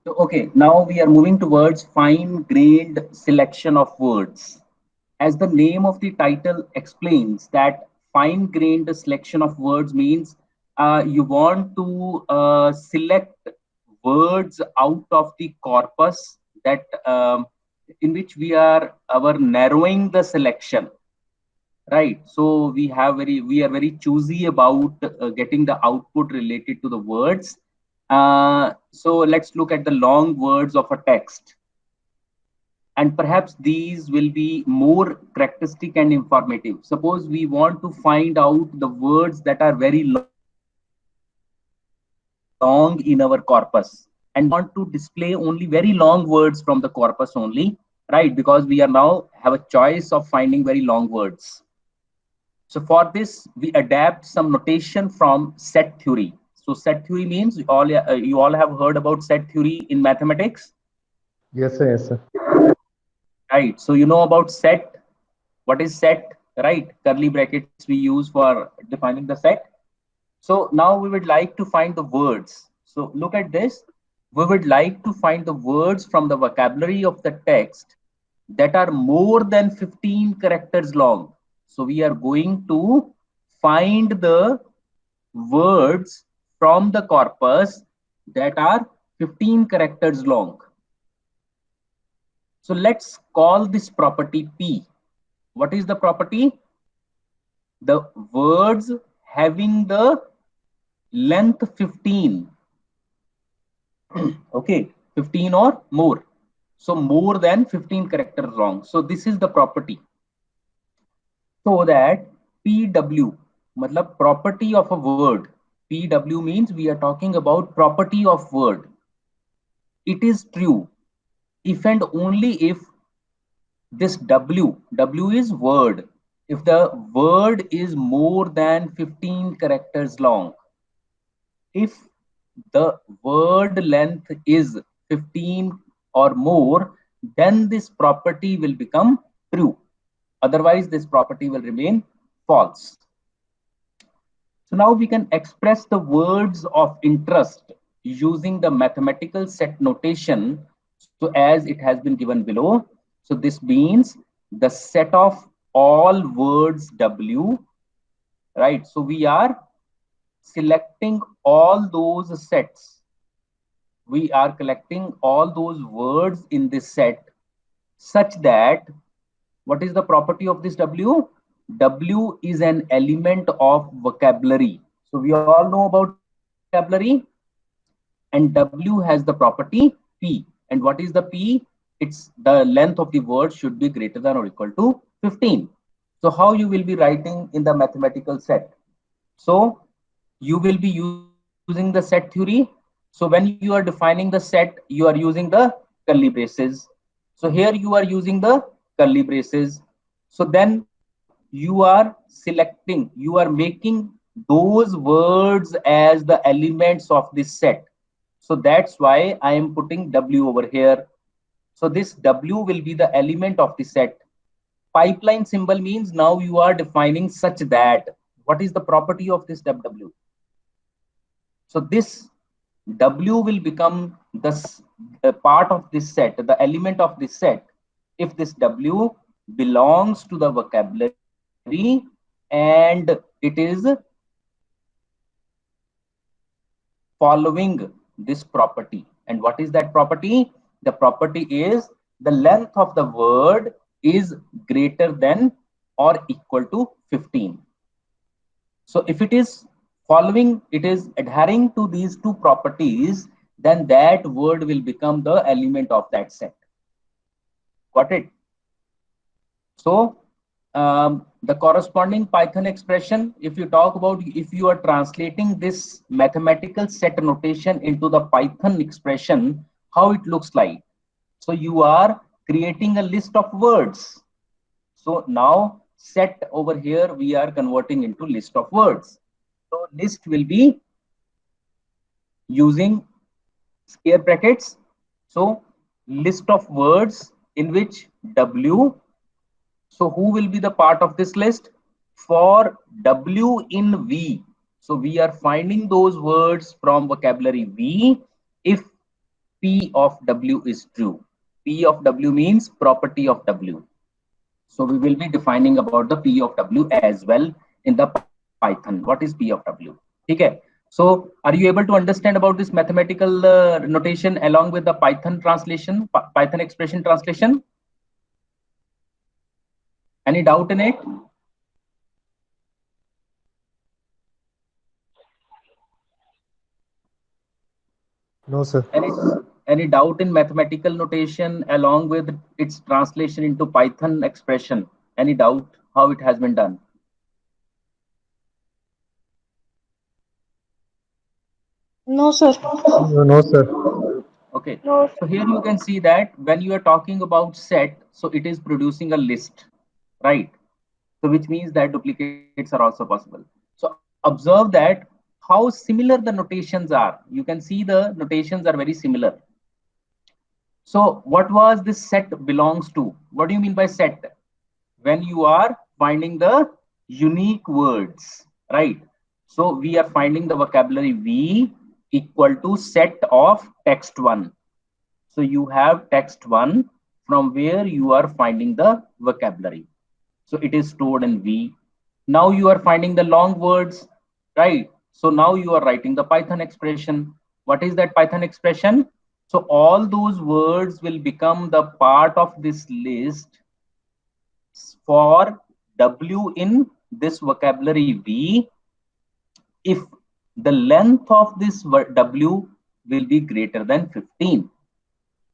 So, okay, now we are moving towards fine-grained selection of words. As the name of the title explains, that fine-grained selection of words means you want to select words out of the corpus that in which we are narrowing the selection, right? So we are very choosy about getting the output related to the words. So let's look at the long words of a text, and perhaps these will be more characteristic and informative. Suppose we want to find out the words that are very long in our corpus, and we want to display only very long words from the corpus only, right? Because we are now have a choice of finding very long words. So for this, we adapt some notation from set theory. So set theory means you all have heard about set theory in mathematics, Yes, sir. Yes, sir. right? So you know about set. What is set, right? Curly brackets we use for defining the set. So now we would like to find the words. So look at this. We would like to find the words from the vocabulary of the text that are more than 15 characters long. So we are going to find the words from the corpus that are 15 characters long. So let's call this property P. What is the property? The words having the length 15, okay, 15 or more. So more than 15 characters long. So this is the property. So that PW, matlab property of a word. PW means we are talking about property of word. It is true if and only if this W is word. If the word is more than 15 characters long, if the word length is 15 or more, then this property will become true. Otherwise, this property will remain false. So now we can express the words of interest using the mathematical set notation. So as it has been given below. So this means the set of all words W, right? So we are selecting all those sets. We are collecting all those words in this set such that what is the property of this W? W is an element of vocabulary. So we all know about vocabulary, and W has the property P. And what is the P? It's the length of the word should be greater than or equal to 15. So how you will be writing in the mathematical set? So you will be using the set theory. So when you are defining the set, you are using the curly braces. So here you are using the curly braces. So then you are selecting, you are making those words as the elements of this set. So that's why I am putting W over here. So this W will be the element of the set. Pipeline symbol means now you are defining such that what is the property of this W? So this W will become the part of this set, the element of this set, if this W belongs to the vocabulary and it is following this property. And what is that property? The property is the length of the word is greater than or equal to 15. So if it is following, it is adhering to these two properties, then that word will become the element of that set. Got it? So the corresponding Python expression, if you talk about, if you are translating this mathematical set notation into the Python expression, how it looks like. So you are creating a list of words. So now set over here, we are converting into list of words. So list will be using square brackets. So list of words in which W. So who will be the part of this list? For W in V. So we are finding those words from vocabulary V if P of W is true. P of W means property of W. So we will be defining about the P of W as well in the Python. What is P of W? Okay. So are you able to understand about this mathematical notation along with the Python translation, Python expression translation? Any doubt in it? No, sir. Any doubt in mathematical notation along with its translation into Python expression? Any doubt how it has been done? No, sir. No, sir. Okay. No. So here you can see that when you are talking about set, so it is producing a list, right? So which means that duplicates are also possible. So observe that how similar the notations are. You can see the notations are very similar. So what was this set belongs to? What do you mean by set? When you are finding the unique words, right? So we are finding the vocabulary V equal to set of text one. So you have text one from where you are finding the vocabulary. So it is stored in V. Now you are finding the long words, right? So now you are writing the Python expression. What is that Python expression? So all those words will become the part of this list for W in this vocabulary V if the length of this W will be greater than 15.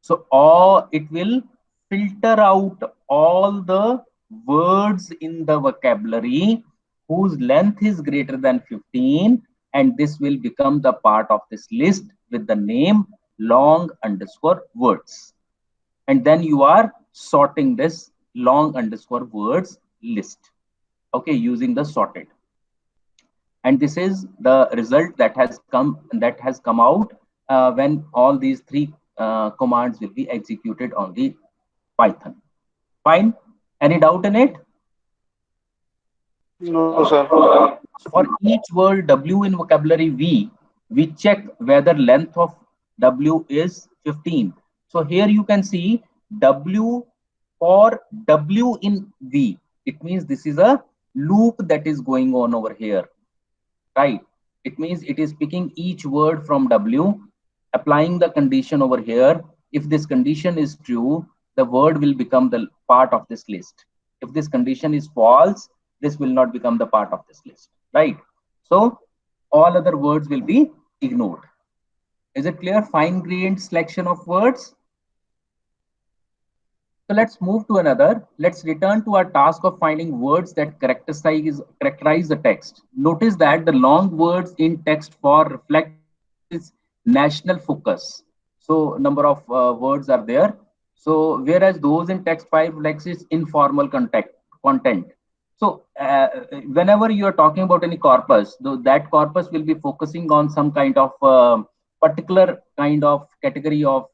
So all it will filter out all the words in the vocabulary whose length is greater than 15, and this will become the part of this list with the name long underscore words. And then you are sorting this long underscore words list, okay, using the sorted. And this is the result that has come out when all these three commands will be executed on the Python. Fine. Any doubt in it? No, sir. For each word W in vocabulary V, we check whether length of W is 15. So here you can see W for W in V. It means this is a loop that is going on over here, right? It means it is picking each word from W, applying the condition over here. If this condition is true, the word will become the part of this list. If this condition is false, this will not become the part of this list, right? So all other words will be ignored. Is it clear? Fine-grained selection of words. So let's move to another. Let's return to our task of finding words that characterize the text. Notice that the long words in text 4 reflect its national focus. So number of words are there. So whereas those in text 5 reflects its informal content. So whenever you are talking about any corpus, that corpus will be focusing on some kind of particular kind of category of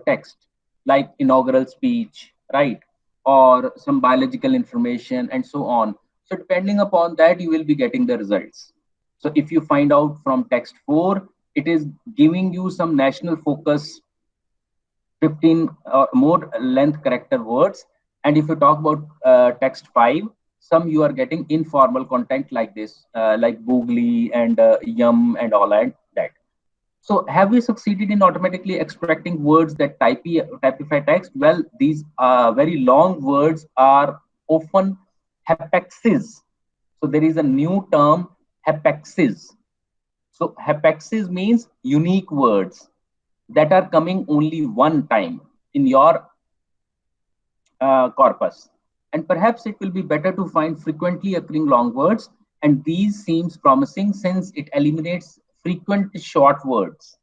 text, like inaugural speech, right? Or some biological information and so on. So depending upon that, you will be getting the results. So if you find out from text 4, it is giving you some national focus 15 or more length character words. And if you talk about text 5, some you are getting informal content like this, like googly and yum and all that. So have we succeeded in automatically extracting words that typify text? Well, these very long words are often hapexes. So there is a new term, hapexes. So hapexes means unique words that are coming only one time in your corpus. And perhaps it will be better to find frequently occurring long words. And these seems promising since it eliminates frequent short words.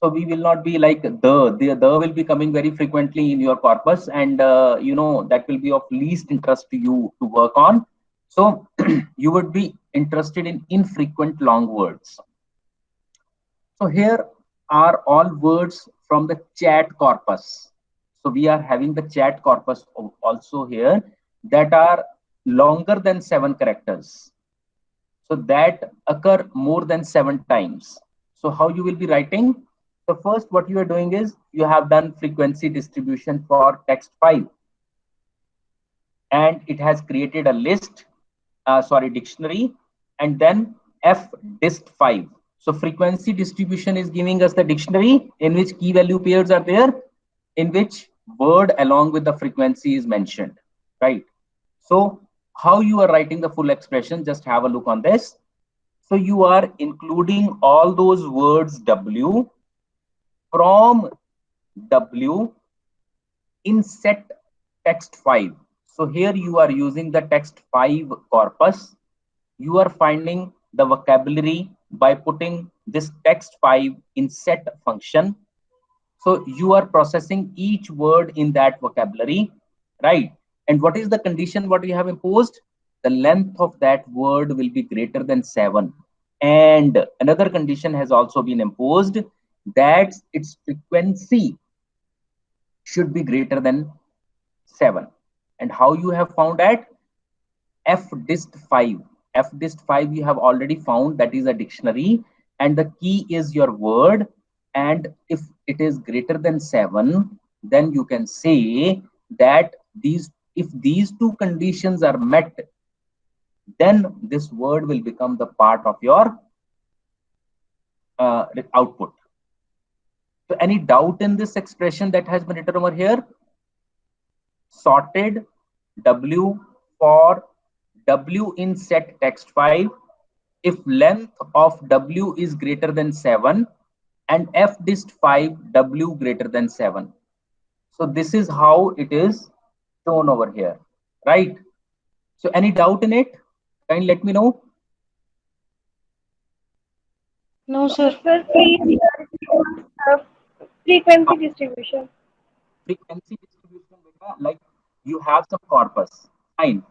So we will not be like the will be coming very frequently in your corpus, and that will be of least interest to you to work on. So you would be interested in infrequent long words. So here are all words from the chat corpus. So we are having the chat corpus also here that are longer than 7 characters. So that occur more than 7 times. So how you will be writing? So first, what you are doing is you have done frequency distribution for text 5, and it has created a list, dictionary, and then fdist5. So frequency distribution is giving us the dictionary in which key value pairs are there, in which word along with the frequency is mentioned, right? So how you are writing the full expression, just have a look on this. So you are including all those words W from W in set text 5. So here you are using the text 5 corpus. You are finding the vocabulary by putting this text 5 in set function. So you are processing each word in that vocabulary, right? And what is the condition what you have imposed? The length of that word will be greater than 7. And another condition has also been imposed, that its frequency should be greater than 7. And how you have found that? fdist5. fdist5 you have already found, that is a dictionary, and the key is your word. And if it is greater than 7, then you can say that if these two conditions are met, then this word will become the part of your output. So any doubt in this expression that has been written over here? Sorted W for W in set text 5 if length of W is greater than 7 and fdist5 W greater than 7. So this is how it is shown over here, right? So any doubt in it? Can you let me know? No, sir. Sir, please frequency distribution. Frequency distribution, like you have some corpus, fine.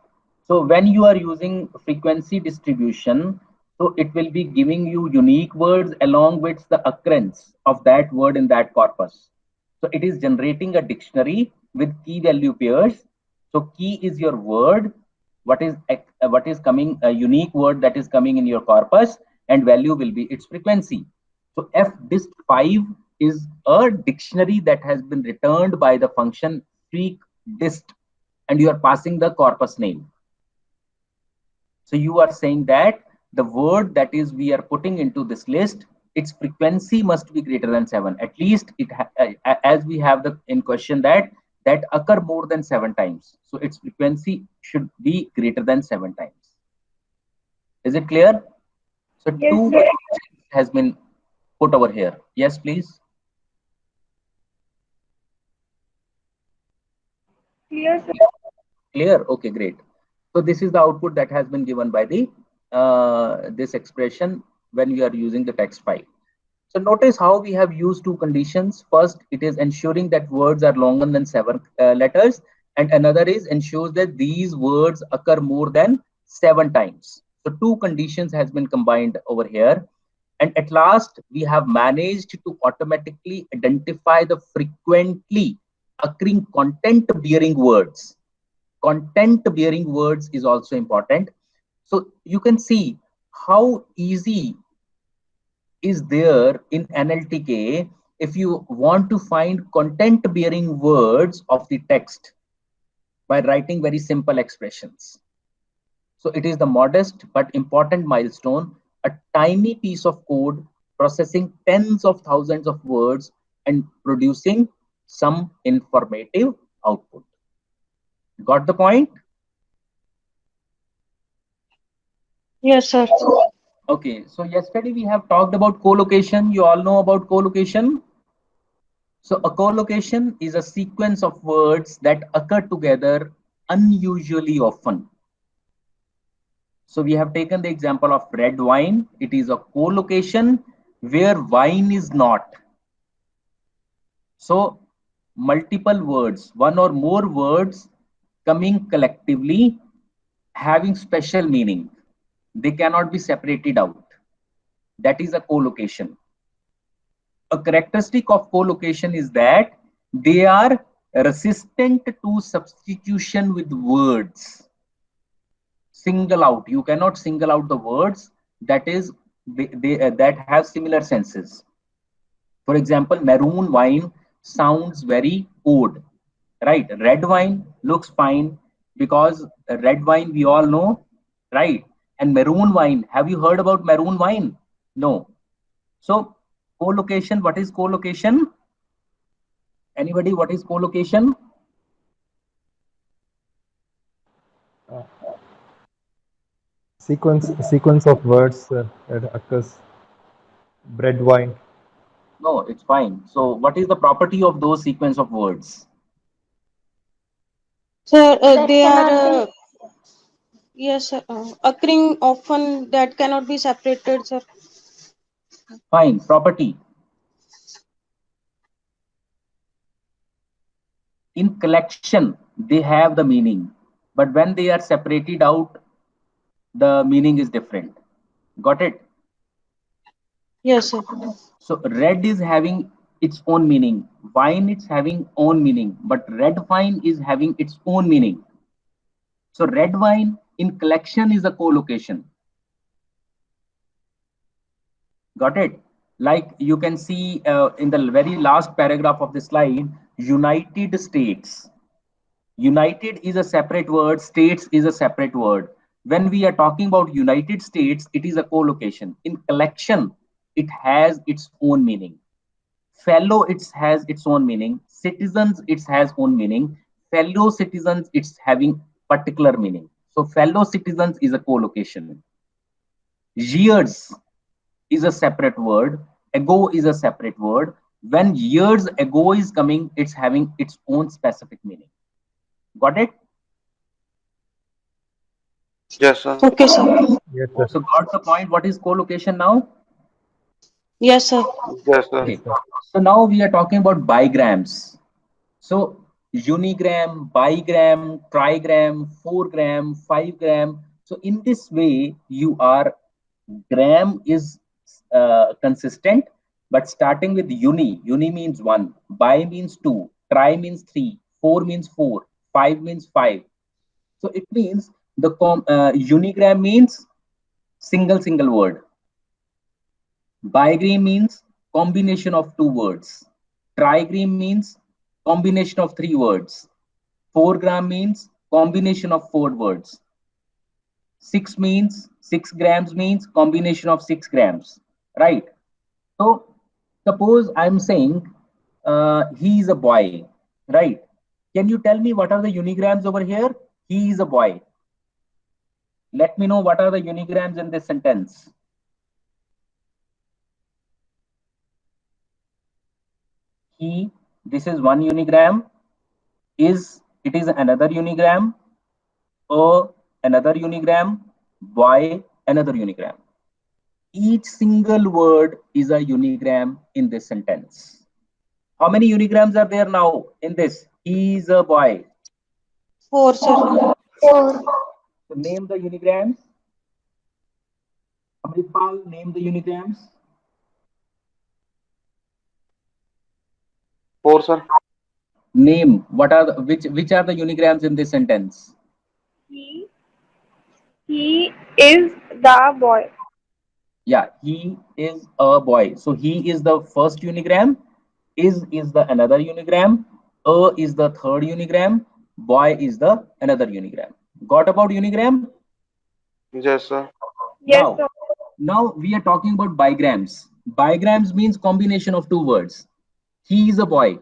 So when you are using frequency distribution, so it will be giving you unique words along with the occurrence of that word in that corpus. So it is generating a dictionary with key value pairs. So key is your word, what is coming, a unique word that is coming in your corpus, and value will be its frequency. So fdist5 is a dictionary that has been returned by the function freqdist, and you are passing the corpus name. So you are saying that the word that is we are putting into this list, its frequency must be greater than 7. At least it as we have the in question that occur more than 7 times. So its frequency should be greater than 7 times. Is it clear? So Yes, two sir. has been put over here. Yes, please. Clear, sir. Clear? Okay, great. So this is the output that has been given by the this expression when we are using the text file. So notice how we have used two conditions. First, it is ensuring that words are longer than 7 letters, and another is ensures that these words occur more than 7 times. So two conditions has been combined over here. And at last, we have managed to automatically identify the frequently occurring content bearing words. Content bearing words is also important. So you can see how easy is there in NLTK if you want to find content bearing words of the text by writing very simple expressions. So it is the modest but important milestone, a tiny piece of code processing tens of thousands of words and producing some informative output. Got the point? Yes, sir. Okay, so yesterday we have talked about collocation. You all know about collocation. So a collocation is a sequence of words that occur together unusually often. So we have taken the example of red wine. It is a collocation where wine is not. So multiple words, one or more words coming collectively having special meaning. They cannot be separated out. That is a collocation. A characteristic of collocation is that they are resistant to substitution with words. Single out, you cannot single out the words that is that have similar senses. For example, maroon wine sounds very odd, right? Red wine looks fine because red wine we all know, right? And maroon wine, have you heard about maroon wine? No. So collocation, what is collocation? Anybody, what is collocation? Sequence of words that occurs. Bread, wine. No, it's fine. So what is the property of those sequence of words? Sir, That they cannot are, be. yes, sir, occurring often that cannot be separated, sir. Fine, property. In collection, they have the meaning, but when they are separated out, the meaning is different. Got it? Yes, sir. So red is having its own meaning, wine is having own meaning, but red wine is having its own meaning. So red wine in collection is a collocation. Got it? Like you can see in the very last paragraph of the slide, United States. United is a separate word, states is a separate word. When we are talking about United States, it is a collocation. In collection, it has its own meaning. Fellow, it has its own meaning. Citizens, it has own meaning. Fellow citizens, it's having particular meaning. So fellow citizens is a collocation. Years is a separate word. Ago is a separate word. When years ago is coming, it's having its own specific meaning. Got it? Yes, sir. Okay, sir. Yes, sir. So got the point? What is collocation now? Yes, sir. Yes, sir. Okay. So now we are talking about bigrams. So unigram, bigram, trigram, 4-gram, 5-gram. So in this way, you are gram is consistent, but starting with uni means 1, bi means 2, tri means 3, 4 means 4, 5 means 5. So it means the unigram means single word. Bigram means combination of 2 words. Trigram means combination of 3 words. 4-gram means combination of 4 words. 6 grams means combination of 6 grams, right? So suppose I'm saying he is a boy, right? Can you tell me what are the unigrams over here? He is a boy. Let me know what are the unigrams in this sentence. He, this is one unigram. Is, it is another unigram. Another unigram. Boy, another unigram. Each single word is a unigram in this sentence. How many unigrams are there now in this? He is a boy. 4, sir. 4. So name the unigrams. Amritpal, name the unigrams. 4, sir. Name what are the, which are the unigrams in this sentence? He is the boy. Yeah, he is a boy. So he is the first unigram. Is the another unigram. Is the third unigram. Boy is the another unigram. Got about unigram? Yes, sir. Yes, Now, sir. now we are talking about bigrams. Bigrams means combination of 2 words. He is a boy.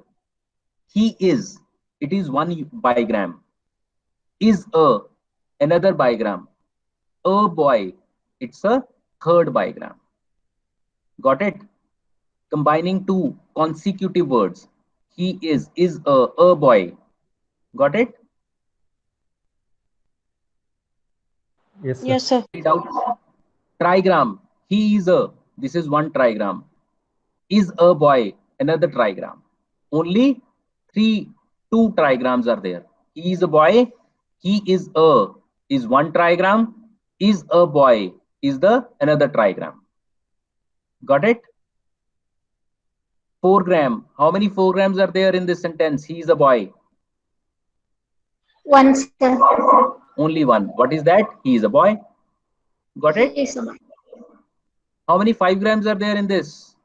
He is. It is one bigram. Is a, another bigram. A boy. It's a third bigram. Got it? Combining 2 consecutive words. He is a boy. Got it? Yes, sir. Yes, sir. Read out. Trigram. He is a. This is one trigram. Is a boy. Another trigram. Only 2 trigrams are there. He is a boy. He is a is one trigram. Is a boy is the another trigram. Got it? 4-gram. How many 4-grams are there in this sentence? He is a boy. 1, sir. Only one. What is that? He is a boy. Got it? He is a boy. How many 5 grams are there in this?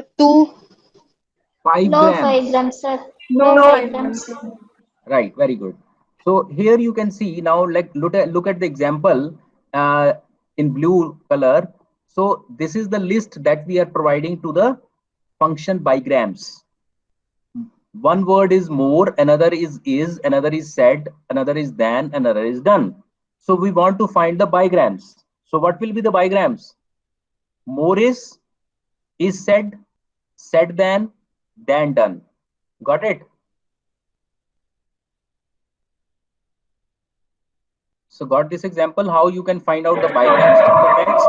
2. 5 No grams. 5 grams, sir. No, No no. 5 grams. Right, very good. So here you can see now, like look at the example in blue color. So this is the list that we are providing to the function bigrams. One word is more, another is, another is said, another is than, another is done. So we want to find the bigrams. So what will be the bigrams? More is said, said than done. Got it? So got this example how you can find out the bigrams from the text.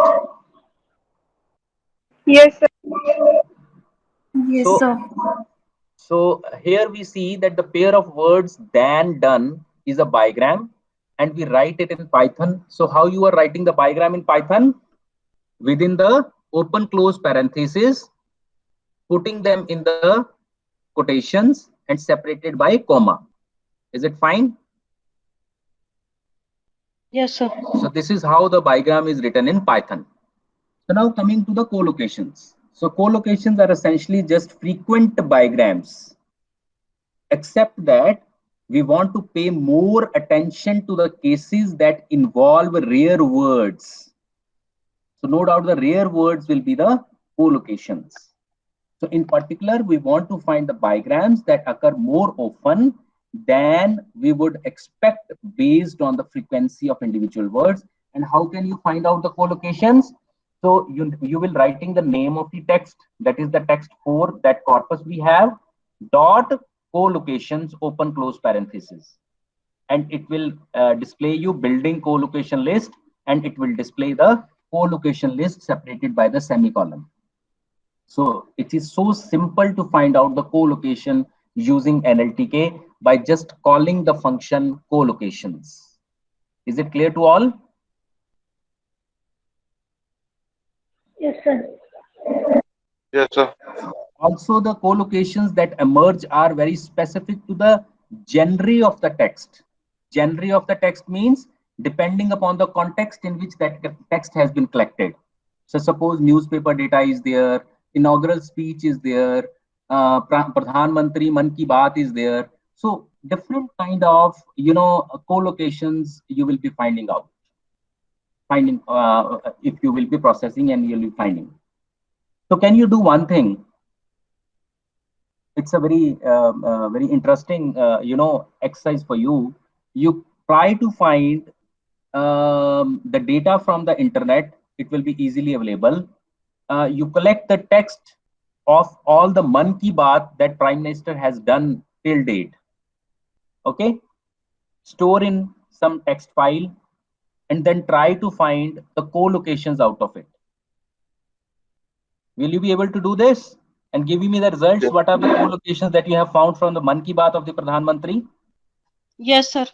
Yes, sir. Yes, So, sir. so here we see that the pair of words than done is a bigram, and we write it in Python. So how you are writing the bigram in Python? Within the open close parentheses, putting them in the quotations and separated by comma. Is it fine? Yes, sir. So this is how the bigram is written in Python. So now coming to the collocations. So collocations are essentially just frequent bigrams, except that we want to pay more attention to the cases that involve rare words. So no doubt the rare words will be the collocations. So in particular, we want to find the bigrams that occur more often than we would expect based on the frequency of individual words. And how can you find out the collocations? So you will writing the name of the text, that is the text for that corpus we have, dot collocations, open close parenthesis. And it will display you building collocation list, and it will display the collocation list separated by the semicolon. So it is so simple to find out the collocation using NLTK by just calling the function collocations. Is it clear to all? Yes, sir. Yes, sir. Also, the collocations that emerge are very specific to the genre of the text. Genre of the text means depending upon the context in which that text has been collected. So suppose newspaper data is there, inaugural speech is there, Pradhan Mantri Man Ki Baat is there. So different kind of collocations you will be finding out, if you will be processing and you'll be finding. So can you do one thing? It's a very interesting exercise for you. You try to find the data from the internet. It will be easily available. You collect the text of all the Man Ki Baat that Prime Minister has done till date. Okay, store in some text file and then try to find the collocations out of it. Will you be able to do this and give me the results? Yes. What are the collocations that you have found from the Man Ki Baat of the Pradhan Mantri? Yes, sir.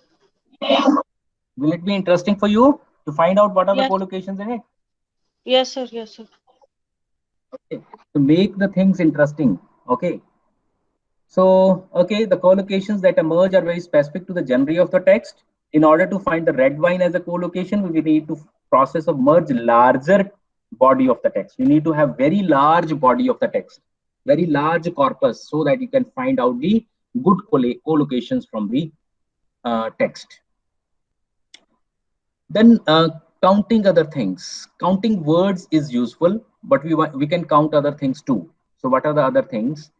Will it be interesting for you to find out what are the Yes. collocations in it? Yes, sir. Yes, sir. Okay, to make the things interesting. Okay. So, okay, the collocations that emerge are very specific to the genre of the text. In order to find the red wine as a collocation, we need to process of merge larger body of the text. We need to have very large body of the text, very large corpus, so that you can find out the good collocations from the text. Then counting other things. Counting words is useful, but we can count other things too. So what are the other things?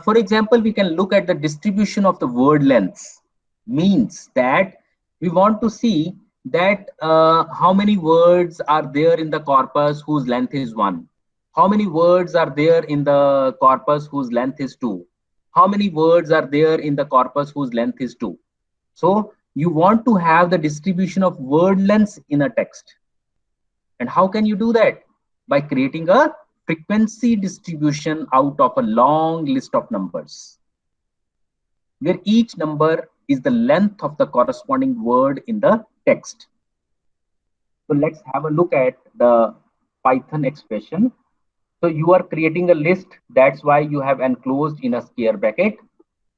For example, we can look at the distribution of the word lengths. Means that we want to see that how many words are there in the corpus whose length is 1. How many words are there in the corpus whose length is 2. How many words are there in the corpus whose length is 2. So you want to have the distribution of word lengths in a text. And how can you do that? By creating a frequency distribution out of a long list of numbers, where each number is the length of the corresponding word in the text. So let's have a look at the Python expression. So you are creating a list. That's why you have enclosed in a square bracket.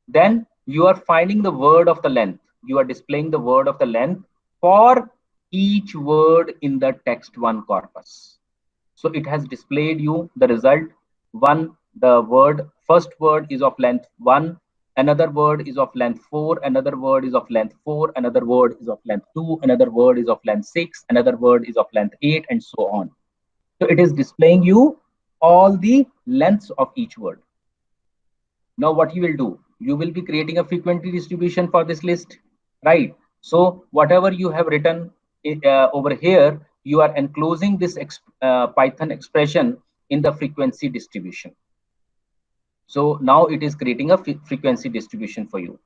Then you are finding the word of the length. You are displaying the word of the length for each word in the text1 corpus. So it has displayed you the result 1, the first word is of length 1, another word is of length 4, another word is of length 4, another word is of length 2, another word is of length 6, another word is of length 8, and so on. So it is displaying you all the lengths of each word. Now what you will do, you will be creating a frequency distribution for this list, right? So whatever you have written over here, you are enclosing this Python expression in the frequency distribution. So now it is creating a frequency distribution for you.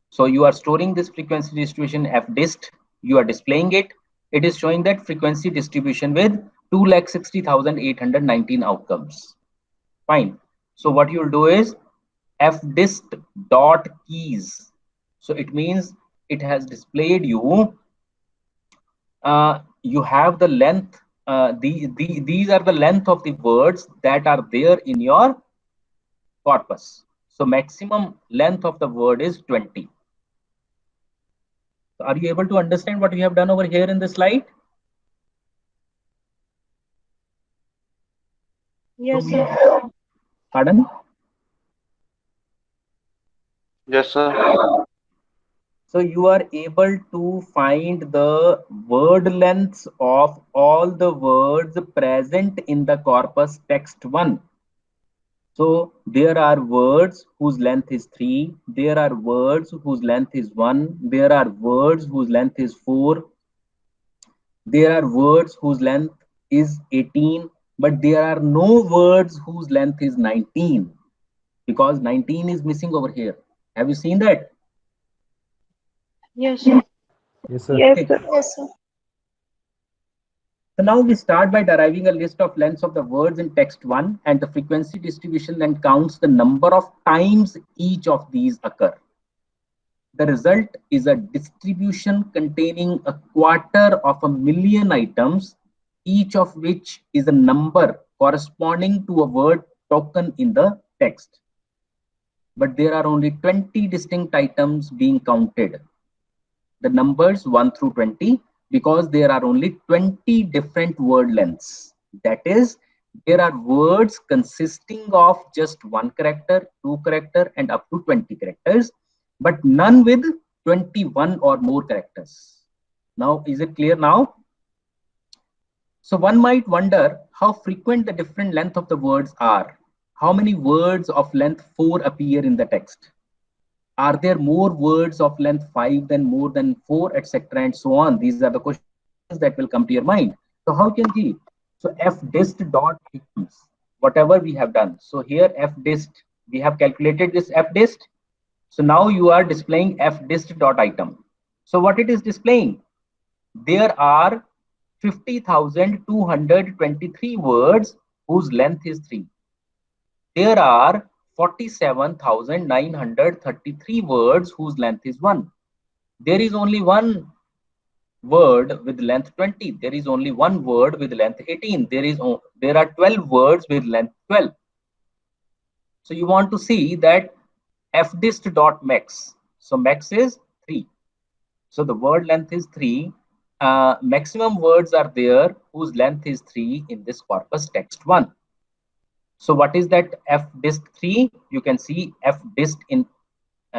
So you are storing this frequency distribution fdist, you are displaying it. It is showing that frequency distribution with 2,60,819 outcomes. Fine. So what you will do is fdist dot keys. So it means it has displayed you. You have the length. These are the length of the words that are there in your corpus. So maximum length of the word is 20. So are you able to understand what we have done over here in the slide? Yes, So sir. Pardon? Yes, sir. So you are able to find the word lengths of all the words present in the corpus text 1. So there are words whose length is 3, there are words whose length is 1, there are words whose length is 4, there are words whose length is 18, but there are no words whose length is 19, because 19 is missing over here. Have you seen that? Yes, sir. Yes, sir. Yes, Okay. sir. Yes, sir. So now we start by deriving a list of lengths of the words in text 1, and the frequency distribution then counts the number of times each of these occur. The result is a distribution containing 250,000 items, each of which is a number corresponding to a word token in the text. But there are only 20 distinct items being counted. The numbers 1 through 20, because there are only 20 different word lengths. That is, there are words consisting of just 1 character, 2 character, and up to 20 characters, but none with 21 or more characters. Now, is it clear now? So one might wonder how frequent the different length of the words are. How many words of length 4 appear in the text? Are there more words of length 5 than more than 4, etc., and so on? These are the questions that will come to your mind. So how can we? So fdist dot items, whatever we have done. So here fdist, we have calculated this fdist. So now you are displaying fdist dot item. So what it is displaying? There are 50,223 words whose length is 3. There are 47,933 words whose length is 1. There is only one word with length 20. There is only one word with length 18. There are 12 words with length 12. So you want to see that fdist.max. So max is 3. So the word length is 3. Maximum words are there whose length is 3 in this corpus text 1. So what is that fdist 3? You can see fdist in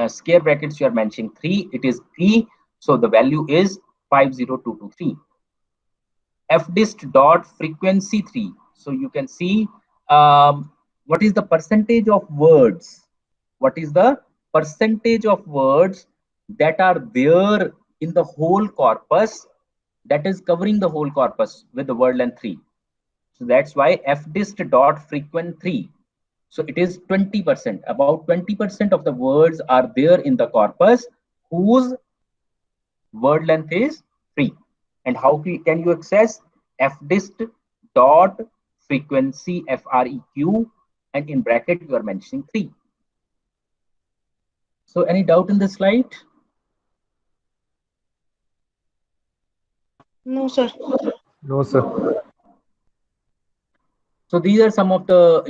scare brackets, you are mentioning 3. It is 3. So the value is 50223. fdist dot frequency 3. So you can see what is the percentage of words. What is the percentage of words that are there in the whole corpus, that is covering the whole corpus with the word length 3. So that's why fdist dot frequent 3. So it is 20%. About 20% of the words are there in the corpus whose word length is 3. And how can you access? Fdist dot frequency FREQ, and in bracket you are mentioning 3. So any doubt in this slide? No, sir. No, sir. So these are some of the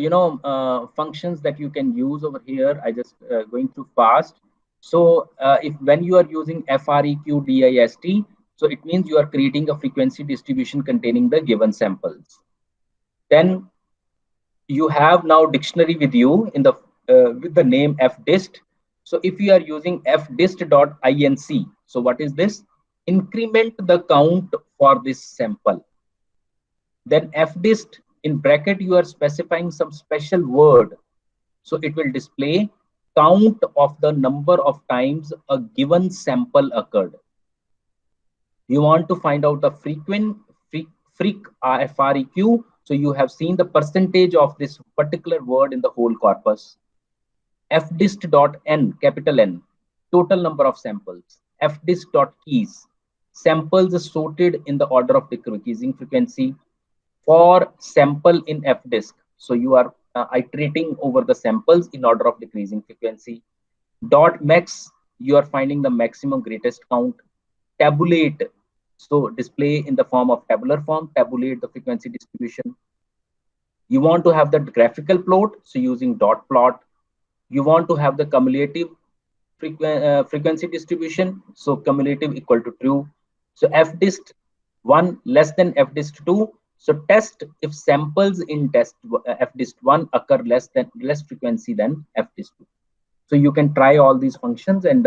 functions that you can use over here. I just going too fast. So if when you are using FREQ DIST, so it means you are creating a frequency distribution containing the given samples. Then you have now dictionary with you in the with the name fdist. So if you are using fdist.inc, so what is this? Increment the count for this sample. Then fdist in bracket you are specifying some special word, so it will display count of the number of times a given sample occurred. You want to find out the freq freq, so you have seen the percentage of this particular word in the whole corpus. fdist.n, capital N, total number of samples. fdist.keys, samples sorted in the order of decreasing frequency. For sample in fdisk, so you are iterating over the samples in order of decreasing frequency. Dot max, you are finding the maximum greatest count. Tabulate, so display in the form of tabular form, tabulate the frequency distribution. You want to have the graphical plot, so using dot plot. You want to have the cumulative frequency distribution, so cumulative equal to true. So fdist 1 less than fdist 2, so test if samples in test fdist 1 occur less frequency than fdist 2. So you can try all these functions, and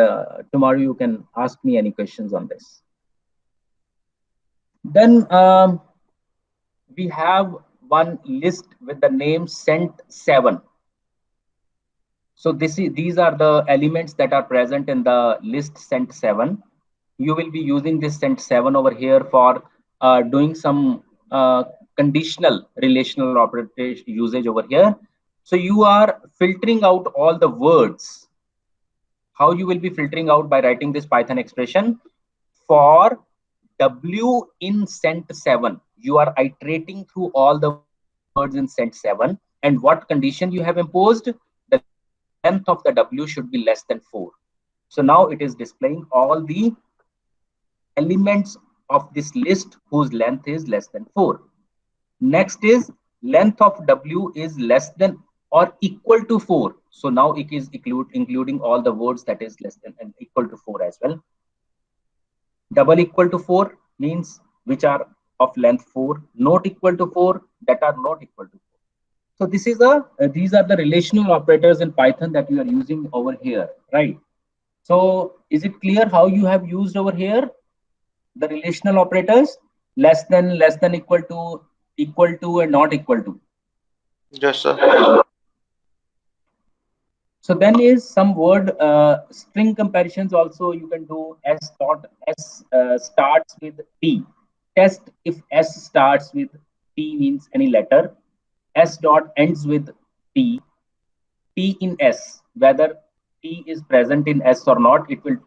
tomorrow you can ask me any questions on this. Then we have one list with the name cent7. So these are the elements that are present in the list cent7. You will be using this cent7 over here for doing some conditional relational operator usage over here. So you are filtering out all the words. How you will be filtering out? By writing this Python expression for w in cent7. You are iterating through all the words in cent7, and what condition you have imposed? The length of the w should be less than 4. So now it is displaying all the elements of this list whose length is less than 4. Next is length of w is less than or equal to 4. So now it is including all the words that is less than and equal to 4 as well. Double equal to 4 means which are of length 4. Not equal to 4, that are not equal to 4. So this is these are the relational operators in Python that you are using over here, right? So is it clear how you have used over here the relational operators? Less than, equal to, and not equal to. Yes, sir. So then is some word string comparisons also you can do. S starts with T. Test if S starts with T means any letter. S dot ends with T. T in S, whether T is present in S or not, it will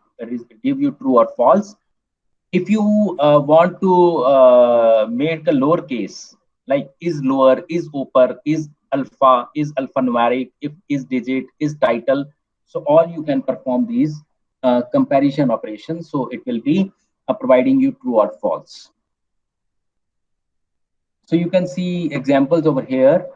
give you true or false. If you want to make a lowercase, like is lower, is upper, is alphanumeric, if is digit, is title, so all you can perform these comparison operations. So it will be providing you true or false. So you can see examples over here.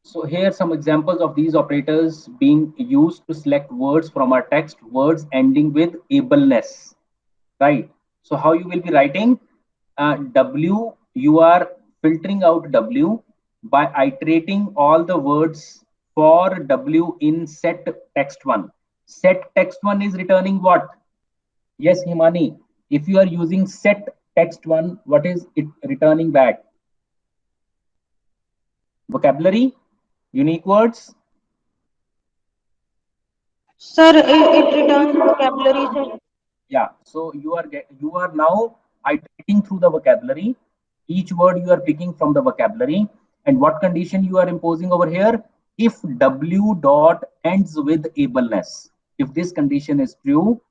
So here some examples of these operators being used to select words from our text, words ending with ableness, right? So how you will be writing W, you are filtering out W by iterating all the words for W in set text1. Set text1 is returning what? Yes, Himani, if you are using set text1, what is it returning back? Vocabulary, unique words. Sir, it returns vocabulary, sir. Yeah, so you are now iterating through the vocabulary. Each word you are picking from the vocabulary, and what condition you are imposing over here? If W dot ends with ableness, if this condition is true,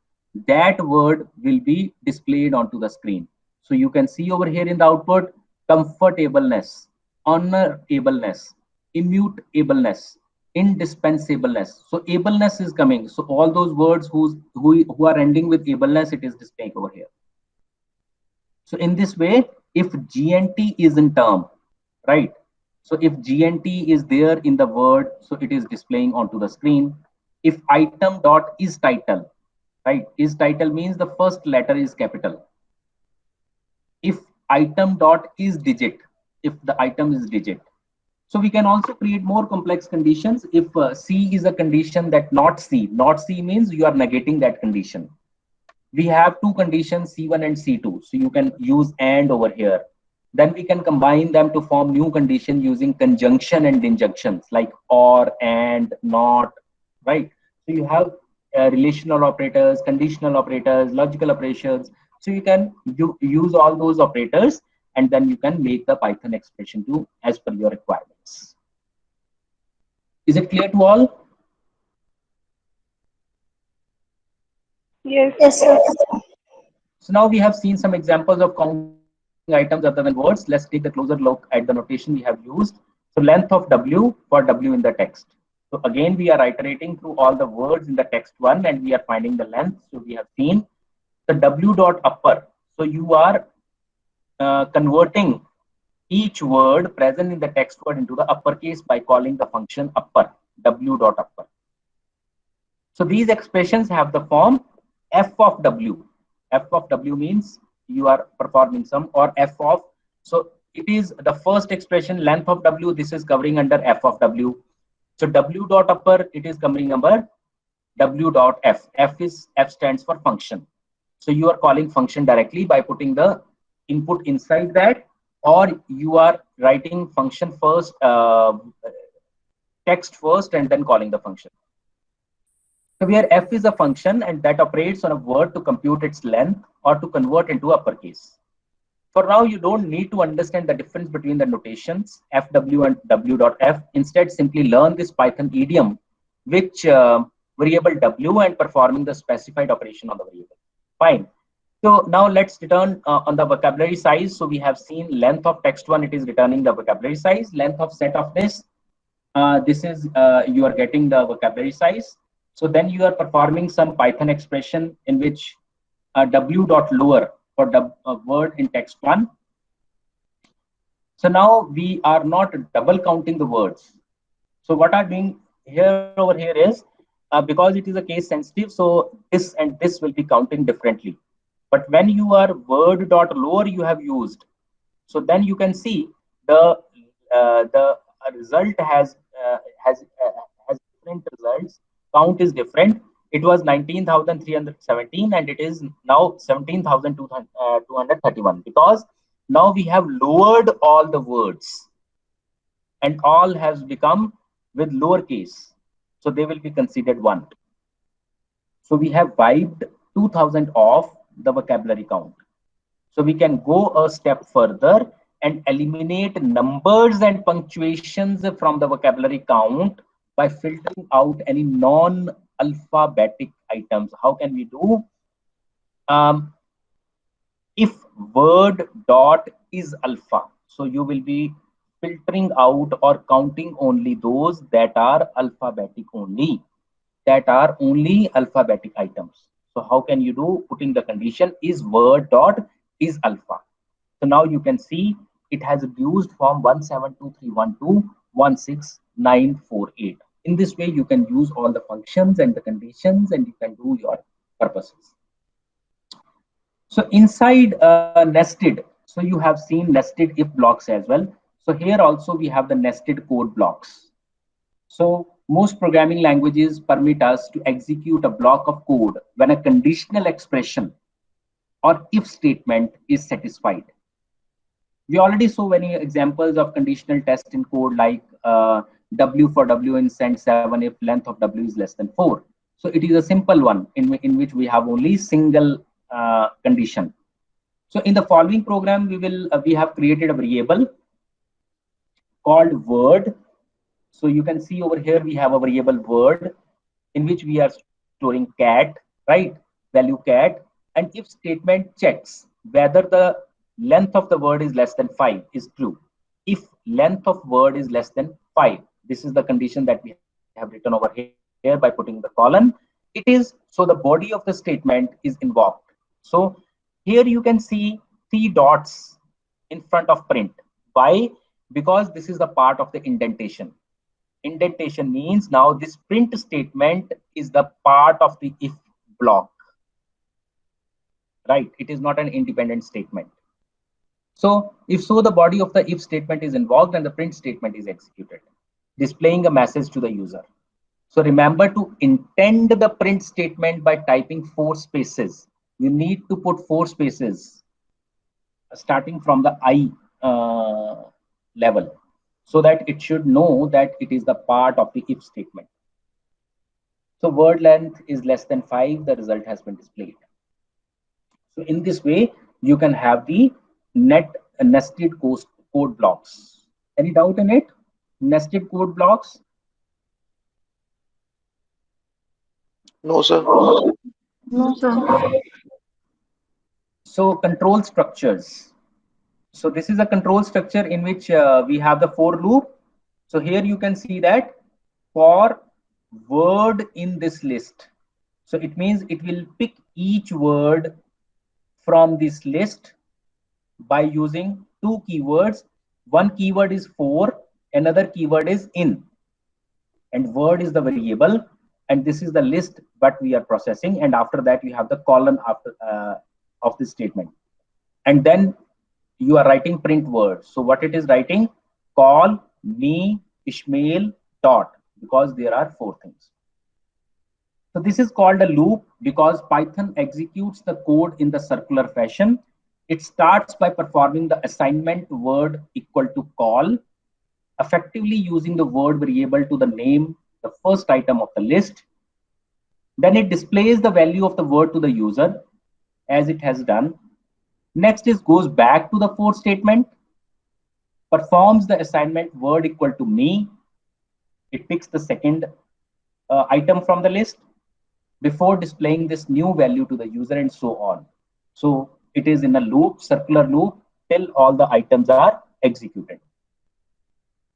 that word will be displayed onto the screen. So you can see over here in the output, comfortableness, honorableness, immutableness, indispensableness. So ableness is coming. So all those words who are ending with ableness, it is displaying over here. So in this way, if GNT is in term, right? So if GNT is there in the word, so it is displaying onto the screen. If item dot is title, right? Is title means the first letter is capital. If item dot is digit, if the item is digit. So we can also create more complex conditions if C is a condition that not C. Not C means you are negating that condition. We have two conditions, C1 and C2. So you can use AND over here. Then we can combine them to form new condition using conjunction and injunctions like or, and, not, right? So you have relational operators, conditional operators, logical operations. So you can use all those operators, and then you can make the Python expression to as per your requirements. Is it clear to all? Yes. Yes, sir. So now we have seen some examples of counting items other than words. Let's take a closer look at the notation we have used. So length of W for W in the text. So again, we are iterating through all the words in the text one, and we are finding the length. So we have seen the W dot upper. So you are converting each word present in the text word into the uppercase by calling the function upper, W dot upper. So these expressions have the form F of W. F of W means you are performing some, or F of. So it is the first expression, length of W. This is covering under F of W. So W dot upper, it is covering under W dot F. F stands for function. So you are calling function directly by putting the input inside that, or you are writing function first, text first, and then calling the function. So where F is a function and that operates on a word to compute its length or to convert into uppercase. For now, you don't need to understand the difference between the notations FW and W.F. Instead, simply learn this Python idiom, which variable W and performing the specified operation on the variable. Fine. So now let's return on the vocabulary size. So we have seen length of text one, it is returning the vocabulary size. Length of set of this, this is you are getting the vocabulary size. So then you are performing some Python expression in which W dot lower for the word in text one. So now we are not double counting the words. So what I'm doing here over here is because it is a case sensitive, so this and this will be counting differently. But when you are word dot lower you have used, so then you can see the result has different results. Count is different. It was 19,317 and it is now 17,231 because now we have lowered all the words and all has become with lowercase. So they will be considered one. So we have wiped 2000 off the vocabulary count. So we can go a step further and eliminate numbers and punctuations from the vocabulary count by filtering out any non-alphabetic items. How can we do? If word dot is alpha, so you will be filtering out or counting only those that are alphabetic only, that are only alphabetic items. So how can you do? Putting the condition is word dot is alpha. So now you can see it has reduced from 172312 to 16948. In this way, you can use all the functions and the conditions and you can do your purposes. So inside nested, so you have seen nested if blocks as well. So here also we have the nested code blocks. So most programming languages permit us to execute a block of code when a conditional expression or if statement is satisfied. We already saw many examples of conditional test in code like W for W in send7 if length of W is less than 4. So it is a simple one in which we have only single condition. So in the following program, we have created a variable called word. So you can see over here we have a variable word in which we are storing cat, right? Value cat, and if statement checks whether the length of the word is less than 5 is true. If length of word is less than 5, this is the condition that we have written over here by putting the colon. It is so the body of the statement is invoked. So here you can see 3 dots in front of print. Why? Because this is the part of the indentation. Indentation means now this print statement is the part of the if block, right? It is not an independent statement. So if so, the body of the if statement is invoked and the print statement is executed, displaying a message to the user. So remember to intend the print statement by typing 4 spaces. You need to put 4 spaces starting from the I level, so that it should know that it is the part of the if statement. So word length is less than 5, the result has been displayed. So in this way, you can have the nested code blocks. Any doubt in it? Nested code blocks? No, sir. No, sir. So control structures. So this is a control structure in which we have the for loop. So here you can see that for word in this list. So it means it will pick each word from this list by using 2 keywords. One keyword is for, another keyword is in, and word is the variable, and this is the list that we are processing. And after that, you have the colon after of this statement, and then you are writing print word. So what it is writing? Call me Ishmael dot, because there are 4 things. So this is called a loop because Python executes the code in the circular fashion. It starts by performing the assignment word equal to call, effectively using the word variable to the name the first item of the list. Then it displays the value of the word to the user as it has done. Next is goes back to the for statement, performs the assignment word equal to me. It picks the second item from the list before displaying this new value to the user, and so on. So it is in a loop, circular loop, till all the items are executed.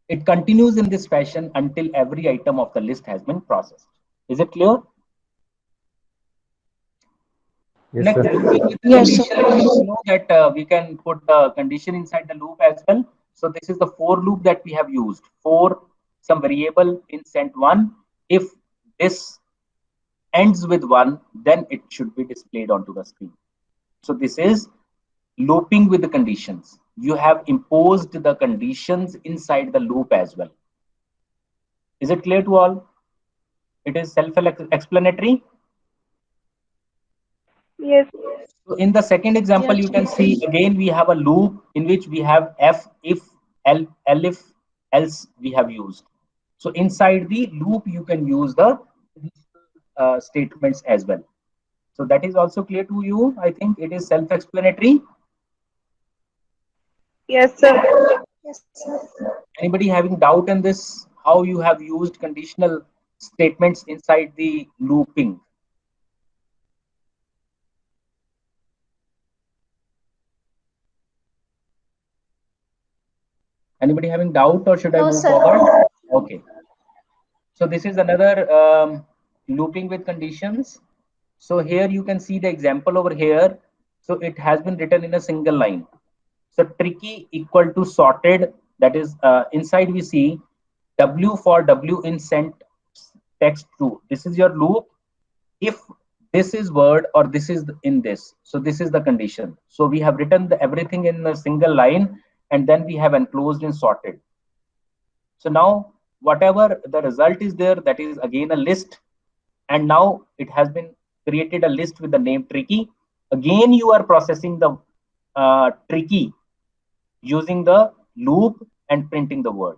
It continues in this fashion until every item of the list has been processed. Is it clear? Yes, Next, sir. with the Yes, sir. condition, you know that we can put the condition inside the loop as well. So this is the for loop that we have used for some variable in sent1. If this ends with 1, then it should be displayed onto the screen. So this is looping with the conditions. You have imposed the conditions inside the loop as well. Is it clear to all? It is self-explanatory. Yes. So in the second example, Yes, you sir. can see again we have a loop in which we have if, elif, else we have used. So inside the loop, you can use the statements as well. So that is also clear to you. I think it is self-explanatory. Yes, sir. Yes, sir. Anybody having doubt in this? How you have used conditional statements inside the looping? Anybody having doubt, or should I No, move sir. forward? Okay. So this is another looping with conditions. So here you can see the example over here. So it has been written in a single line. So tricky equal to sorted. That is inside we see W for W in sent text to. This is your loop. If this is word or this is in this, so this is the condition. So we have written everything in a single line, and then we have enclosed and sorted. So now whatever the result is there, that is again a list, and now it has been created a list with the name tricky. Again you are processing the tricky using the loop and printing the word.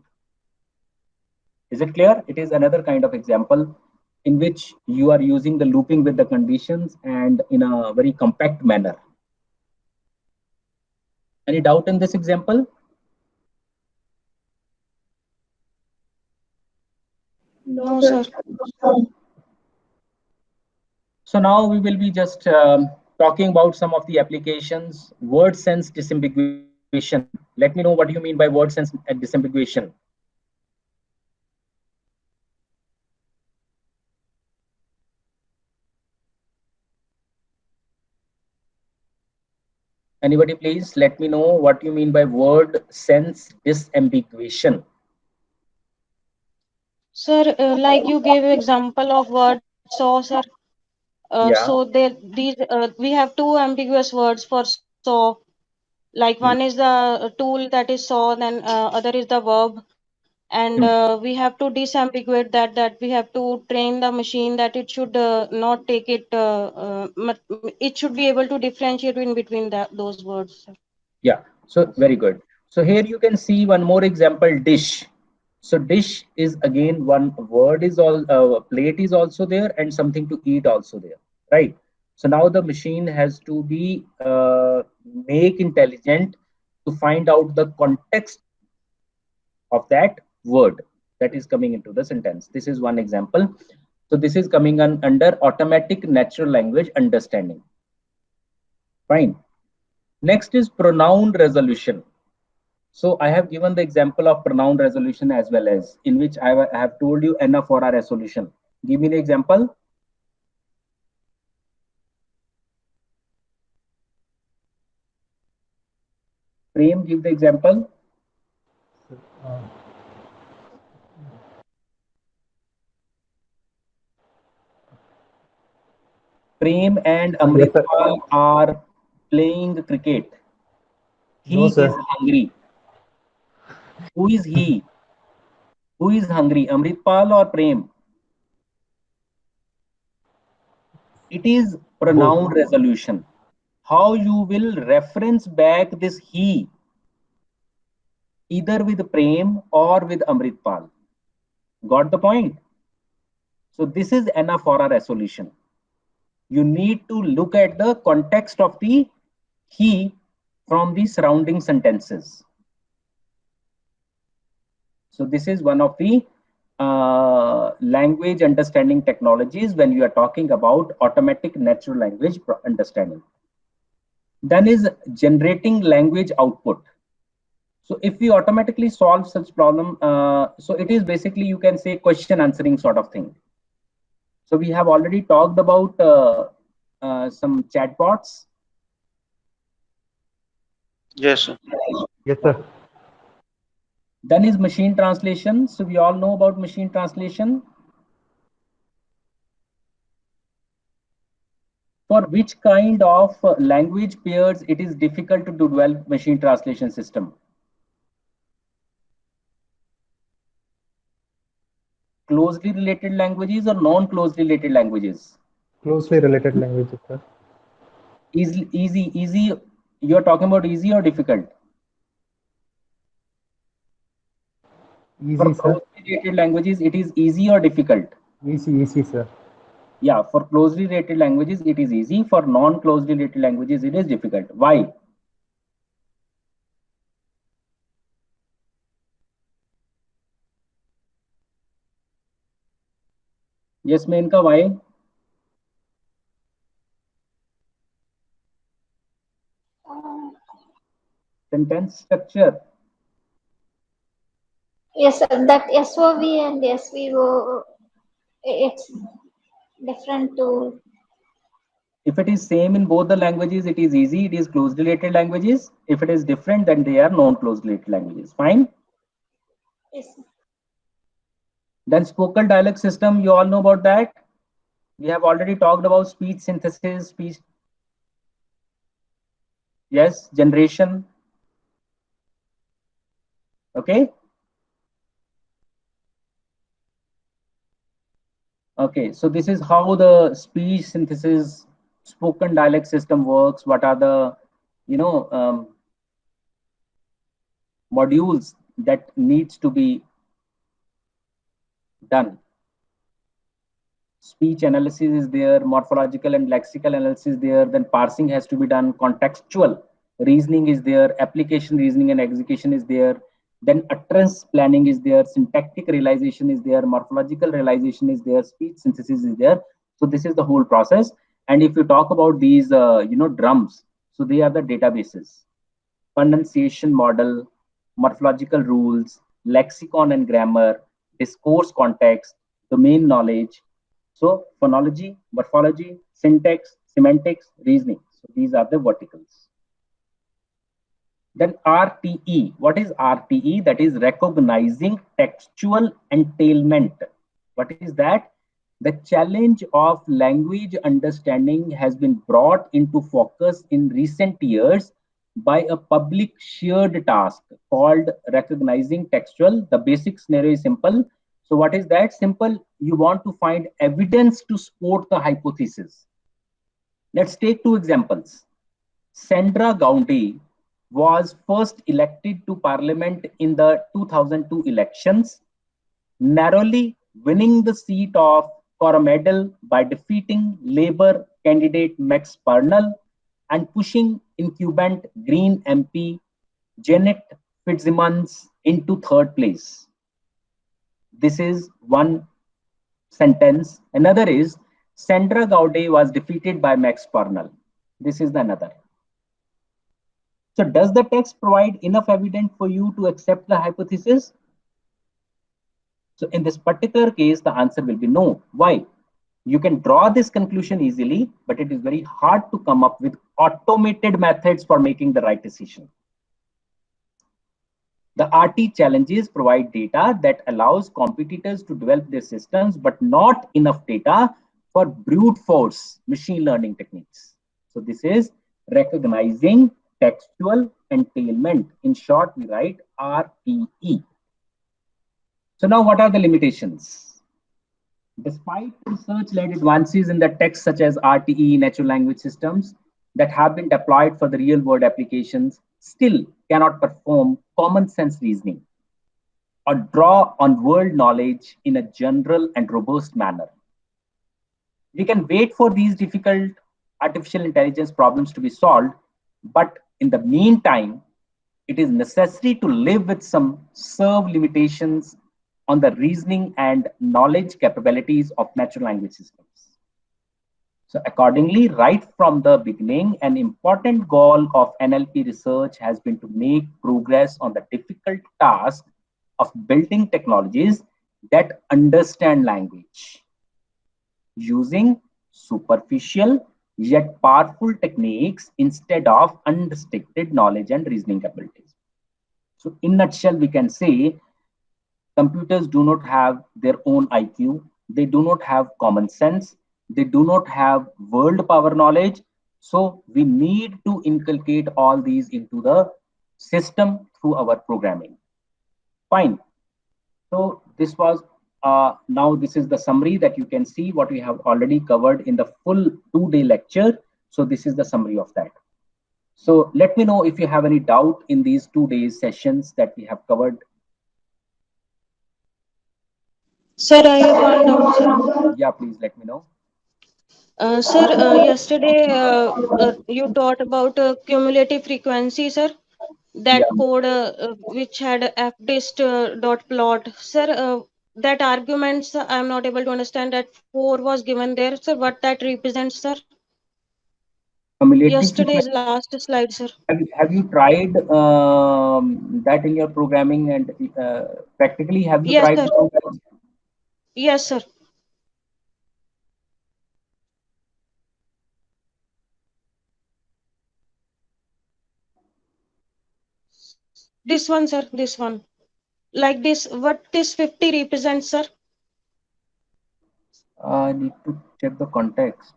Is it clear? It is another kind of example in which you are using the looping with the conditions and in a very compact manner. Any doubt in this example? No, sir. So now we will be just talking about some of the applications. Word sense disambiguation. Let me know what you mean by word sense disambiguation. Anybody please let me know what you mean by word sense disambiguation. Sir, like you gave example of word saw, sir. Yeah. So we have two ambiguous words for saw. Like one is the tool that is saw, then other is the verb, and we have to disambiguate that we have to train the machine that it should not take it. It should be able to differentiate in between those words. Yeah, so very good. So here you can see one more example, dish. So dish is again one word is all, plate is also there and something to eat also there, right? So now the machine has to be make intelligent to find out the context of that word that is coming into the sentence. This is one example. So this is coming under automatic natural language understanding. Fine. Next is pronoun resolution. So I have given the example of pronoun resolution as well, as in which I have told you enough for our resolution. Give me the example. Prem, give the example. Prem and Amritpal are playing cricket. He No, sir. is hungry. Who is he? Who is hungry? Amritpal or Prem? It is pronoun resolution. How you will reference back this he, either with Prem or with Amritpal. Got the point? So this is enough for our resolution. You need to look at the context of the he from the surrounding sentences. So this is one of the language understanding technologies when you are talking about automatic natural language understanding. Then is generating language output. So if we automatically solve such problem, so it is basically, you can say, question answering sort of thing. So we have already talked about some chatbots. Yes, sir. Yes, sir. Then is machine translation. So we all know about machine translation. For which kind of language pairs it is difficult to develop machine translation system? Closely related languages or non-closely related languages? Closely related languages, sir. Easy. You're talking about easy or difficult? Easy, For sir. closely related languages, it is easy or difficult? Easy, sir. Yeah, for closely related languages, it is easy. For non-closely related languages, it is difficult. Why? Yes, Menka, why? Sentence structure. Yes, sir. That SOV and SVO, it's different to. If it is same in both the languages, it is easy. It is closely related languages. If it is different, then they are non-closely related languages. Fine. Yes, sir. Then spoken dialect system, you all know about that. We have already talked about speech synthesis, speech, yes, generation. Okay. Okay, so this is how the speech synthesis spoken dialect system works. What are the, modules that needs to be done? Speech analysis is there, morphological and lexical analysis there, then parsing has to be done, contextual reasoning is there, application reasoning and execution is there, then utterance planning is there, syntactic realization is there, morphological realization is there, speech synthesis is there. So this is the whole process. And if you talk about these drums, so they are the databases, pronunciation model, morphological rules, lexicon and grammar, discourse context, domain knowledge. So phonology, morphology, syntax, semantics, reasoning. So these are the verticals. Then RTE. What is RTE? That is recognizing textual entailment. What is that? The challenge of language understanding has been brought into focus in recent years by a public shared task called recognizing textual. The basic scenario is simple. So what is that? Simple, you want to find evidence to support the hypothesis. Let's take two examples. Sandra Gaudet was first elected to parliament in the 2002 elections, narrowly winning the seat of Coromandel by defeating Labour candidate Max Parnell and pushing incumbent Green MP Janet Fitzsimmons into third place. This is one sentence. Another is Sandra Gaudet was defeated by Max Parnell. This is the another. So does the text provide enough evidence for you to accept the hypothesis? So in this particular case, the answer will be no. Why? You can draw this conclusion easily, but it is very hard to come up with automated methods for making the right decision. The RT challenges provide data that allows competitors to develop their systems, but not enough data for brute force machine learning techniques. So this is recognizing textual entailment. In short, we write RTE. So now what are the limitations? Despite research-led advances in the text such as RTE, natural language systems that have been deployed for the real-world applications, still cannot perform common sense reasoning or draw on world knowledge in a general and robust manner. We can wait for these difficult artificial intelligence problems to be solved, but in the meantime, it is necessary to live with some serve limitations on the reasoning and knowledge capabilities of natural language systems. So accordingly, right from the beginning, an important goal of NLP research has been to make progress on the difficult task of building technologies that understand language using superficial yet powerful techniques instead of unrestricted knowledge and reasoning abilities. So in a nutshell, we can say computers do not have their own IQ. They do not have common sense. They do not have world power knowledge. So we need to inculcate all these into the system through our programming. Fine. So this was, now this is the summary that you can see what we have already covered in the full 2-day lecture. So this is the summary of that. So let me know if you have any doubt in these 2 days sessions that we have covered. Sir, I have one doubt, sir. Yeah, please let me know. Sir, yesterday you taught about cumulative frequency, sir. That Yeah. code which had fdist dot plot, sir. That arguments I am not able to understand. That 4 was given there, sir. What that represents, sir? Cumulative Yesterday's frequency. last slide, sir. Have you tried that in your programming and practically have you Yes, tried sir. to program? Yes, sir. This one, sir. This one. Like this. What this 50 represents, sir? I need to check the context.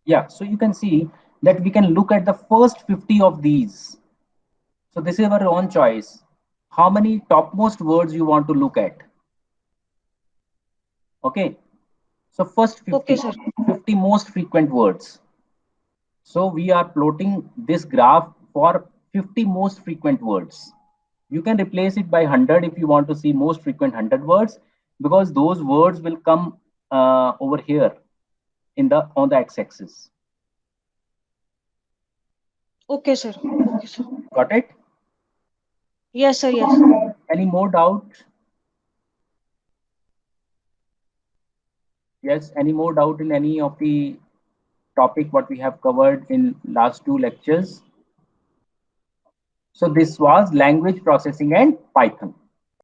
Yeah, so you can see that we can look at the first 50 of these. So this is our own choice. How many topmost words you want to look at? Okay. So first 50, Okay, sir. 50 most frequent words. So we are plotting this graph for 50 most frequent words. You can replace it by 100 if you want to see most frequent 100 words, because those words will come over here in the on the x-axis. Okay, sir. Okay, sir. Got it? Yes, sir. Yes. Any more doubt? Yes, any more doubt in any of the topic what we have covered in last 2 lectures? So this was language processing and Python.